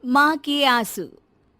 माँ के आंसू।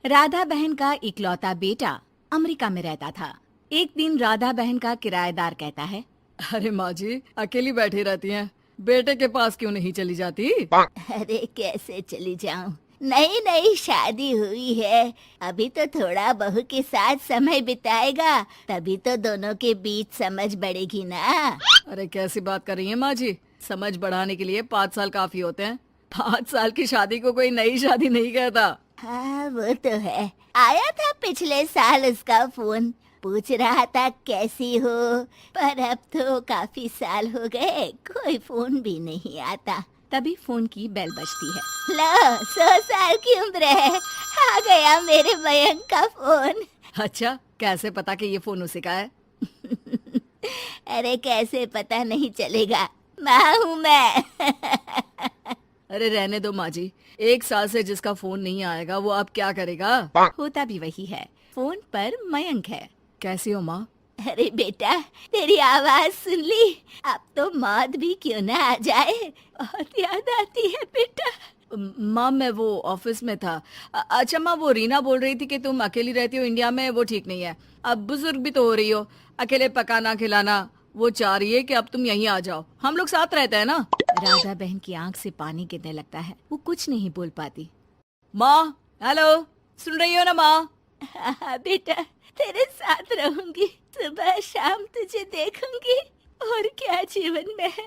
राधा बहन का इकलौता बेटा अमेरिका में रहता था। एक दिन राधा बहन का किराएदार कहता है, अरे माँ जी अकेली बैठी रहती हैं, बेटे के पास क्यों नहीं चली जाती? अरे कैसे चली जाऊं, नई नई शादी हुई है। अभी तो थोड़ा बहू के साथ समय बिताएगा, तभी तो दोनों के बीच समझ बढ़ेगी ना। अरे कैसी बात कर रही हैं माँ जी, समझ बढ़ाने के लिए 5 साल काफी होते हैं। 5 साल की शादी को कोई नई शादी नहीं कहता। हाँ वो तो है। आया था पिछले साल उसका फोन, पूछ रहा था कैसी हो, पर अब तो काफी साल हो गए, कोई फोन भी नहीं आता। तभी फोन की बेल बजती है। लो 100 साल की उम्र है, आ गया मेरे मयंक का फोन। अच्छा, कैसे पता कि ये फोन उसी का है? अरे कैसे पता नहीं चलेगा, माँ हूँ मैं। अरे रहने दो माँ जी, 1 साल से जिसका फोन नहीं आएगा वो अब क्या करेगा? होता भी वही है। फोन पर मयंक है। कैसी हो माँ? अरे बेटा, तेरी आवाज सुन ली, अब तो मौत भी क्यों ना आ जाए, बहुत याद आती है बेटा। माँ मैं वो ऑफिस में था। अच्छा माँ, वो रीना बोल रही थी कि तुम अकेली रहती हो इंडिया में, वो ठीक नहीं है। अब बुजुर्ग भी तो हो रही हो, अकेले पकाना खिलाना, वो चाह रही है कि अब तुम यहीं आ जाओ, हम लोग साथ रहते हैं ना। राधा बहन की आंख से पानी गिरने लगता है। वो कुछ नहीं बोल पाती। माँ हेलो, सुन रही हो ना माँ? हाँ बेटा, तेरे साथ रहूंगी, सुबह शाम तुझे देखूंगी, और क्या जीवन में है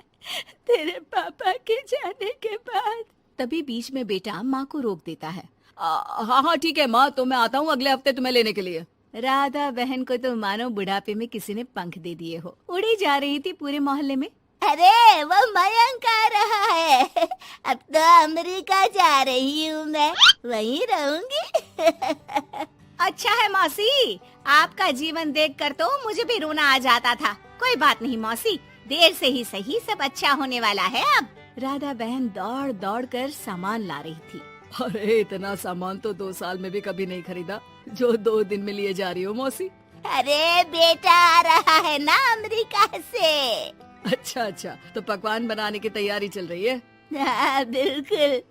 तेरे पापा के जाने के बाद। तभी बीच में बेटा माँ को रोक देता है। हाँ हाँ ठीक है माँ, तो मैं आता हूँ अगले हफ्ते तुम्हें लेने के लिए। राधा बहन को तो मानो बुढ़ापे में किसी ने पंख दे दिए हो। उड़ी जा रही थी पूरे मोहल्ले में। अरे वो मयंक आ रहा है, अब तो अमेरिका जा रही हूँ मैं, वहीं रहूंगी। अच्छा है मौसी, आपका जीवन देखकर तो मुझे भी रोना आ जाता था। कोई बात नहीं मौसी, देर से ही सही, सब अच्छा होने वाला है अब। राधा बहन दौड़ दौड़ कर सामान ला रही थी। अरे इतना सामान तो 2 साल में भी कभी नहीं खरीदा जो 2 दिन में लिए जा रही हो मौसी। अरे बेटा आ रहा है ना अमेरिका से। अच्छा अच्छा, तो पकवान बनाने की तैयारी चल रही है? हाँ बिल्कुल,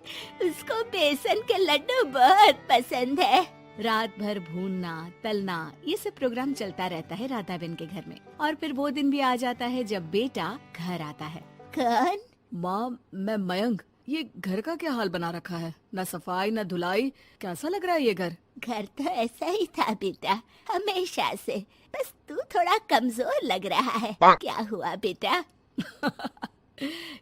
उसको बेसन के लड्डू बहुत पसंद है। रात भर भूनना तलना ये सब प्रोग्राम चलता रहता है राधा बहन के घर में। और फिर वो दिन भी आ जाता है जब बेटा घर आता है। कौन? माँ मैं मयंक। ये घर का क्या हाल बना रखा है, न सफाई न धुलाई, कैसा लग रहा है ये घर? घर तो ऐसा ही था बेटा, हमेशा से, बस तू थोड़ा कमजोर लग रहा है। क्या हुआ बेटा?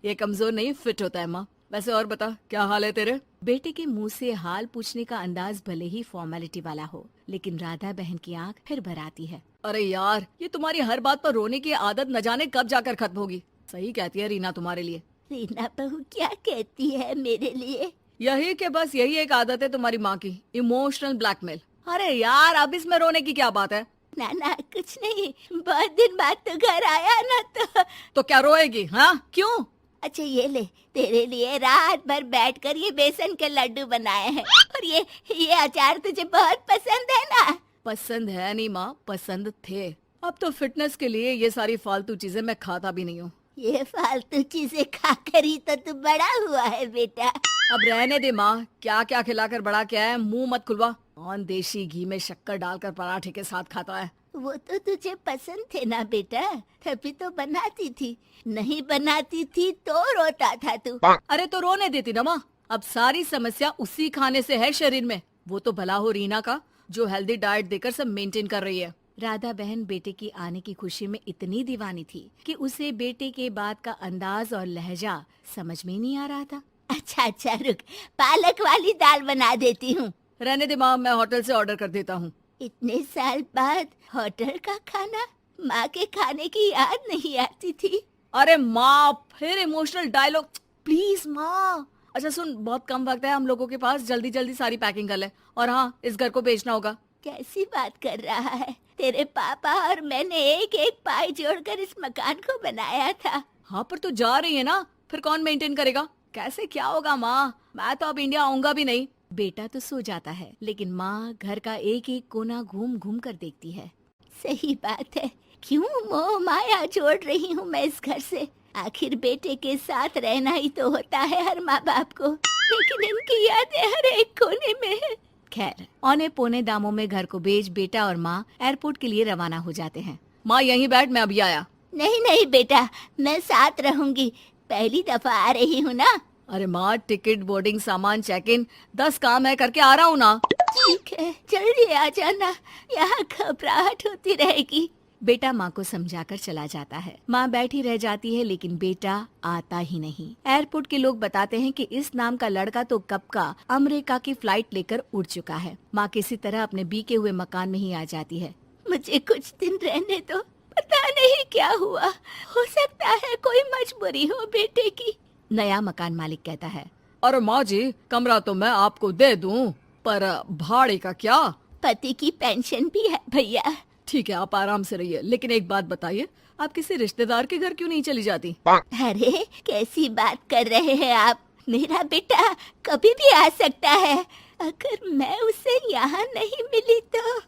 ये कमजोर नहीं, फिट होता है माँ। वैसे और बता, क्या हाल है तेरे? बेटे के मुंह से हाल पूछने का अंदाज भले ही फॉर्मेलिटी वाला हो, लेकिन राधा बहन की आंख फिर भर आती है। अरे यार, ये तुम्हारी हर बात पर रोने की आदत न जाने कब जाकर खत्म होगी। सही कहती है रीना तुम्हारे लिए। रीना बहू क्या कहती है मेरे लिए? यही के बस यही एक आदत है तुम्हारी माँ की, इमोशनल ब्लैकमेल। अरे यार, अब इसमें रोने की क्या बात है? ना ना कुछ नहीं, बहुत दिन बाद तो घर आया ना, तो क्या रोएगी? हाँ क्यों? अच्छा ये ले, तेरे लिए रात भर बैठकर ये बेसन के लड्डू बनाए हैं, और ये अचार तुझे बहुत पसंद है ना? पसंद है नहीं माँ, पसंद थे। अब तो फिटनेस के लिए ये सारी फालतू चीजें मैं खाता भी नहीं हूँ। ये फालतू चीजें खाकर ही तो तू बड़ा हुआ है बेटा। अब रहने दे माँ, क्या क्या खिलाकर बड़ा किया है, मुंह मत खुलवा। कौन देशी घी में शक्कर डालकर पराठे के साथ खाता है? वो तो तुझे पसंद थे ना बेटा, तभी तो बनाती थी, नहीं बनाती थी तो रोता था तू। अरे तो रोने देती ना माँ, अब सारी समस्या उसी खाने से है शरीर में। वो तो भला हो रीना का, जो हेल्दी डाइट देकर सब मेंटेन कर रही है। राधा बहन बेटे की आने की खुशी में इतनी दीवानी थी कि उसे बेटे के बात का अंदाज और लहजा समझ में नहीं आ रहा था। अच्छा अच्छा रुक, पालक वाली दाल बना देती हूँ। रहने दे माँ, मैं होटल से ऑर्डर कर देता हूँ। इतने साल बाद होटल का खाना, माँ के खाने की याद नहीं आती थी। अरे माँ, फिर इमोशनल डायलॉग, प्लीज माँ। अच्छा सुन, बहुत कम वक्त है हम लोगों के पास, जल्दी जल्दी सारी पैकिंग कर ले। और हाँ, इस घर को बेचना होगा। कैसी बात कर रहा है? तेरे पापा और मैंने एक एक पाई जोड़कर इस मकान को बनाया था। हाँ पर तू जा रही है ना, फिर कौन मेंटेन करेगा? कैसे क्या होगा माँ, मैं तो अब इंडिया आऊंगा भी नहीं। बेटा तो सो जाता है, लेकिन माँ घर का एक एक कोना घूम घूम कर देखती है। सही बात है, क्यों मोह माया जोड़ रही हूँ मैं इस घर से? आखिर बेटे के साथ रहना ही तो होता है हर माँ बाप को। लेकिन इनकी यादें हर एक कोने में है। खैर, औने पौने दामों में घर को बेच बेटा और माँ एयरपोर्ट के लिए रवाना हो जाते हैं। माँ यहीं बैठ, मैं अभी आया। नहीं नहीं बेटा, मैं साथ रहूंगी, पहली दफा आ रही हूँ ना। अरे माँ, टिकट, बोर्डिंग, सामान, चेक इन, 10 काम है, करके आ रहा हूँ ना। ठीक है, जल्दी आ जाना, यहाँ घबराहट होती रहेगी। बेटा माँ को समझाकर चला जाता है। माँ बैठी रह जाती है लेकिन बेटा आता ही नहीं। एयरपोर्ट के लोग बताते हैं कि इस नाम का लड़का तो कब का अमेरिका की फ्लाइट लेकर उड़ चुका है। माँ किसी तरह अपने बीके हुए मकान में ही आ जाती है। मुझे कुछ दिन रहने दो, पता नहीं क्या हुआ, हो सकता है कोई मजबूरी हो बेटे की। नया मकान मालिक कहता है। अरे माँ जी, कमरा तो मैं आपको दे दूँ, पर भाड़े का क्या? पति की पेंशन भी है भैया। ठीक है, आप आराम से रहिए, लेकिन एक बात बताइए, आप किसी रिश्तेदार के घर क्यों नहीं चली जाती? अरे कैसी बात कर रहे हैं आप, मेरा बेटा कभी भी आ सकता है। अगर मैं उसे यहाँ नहीं मिली तो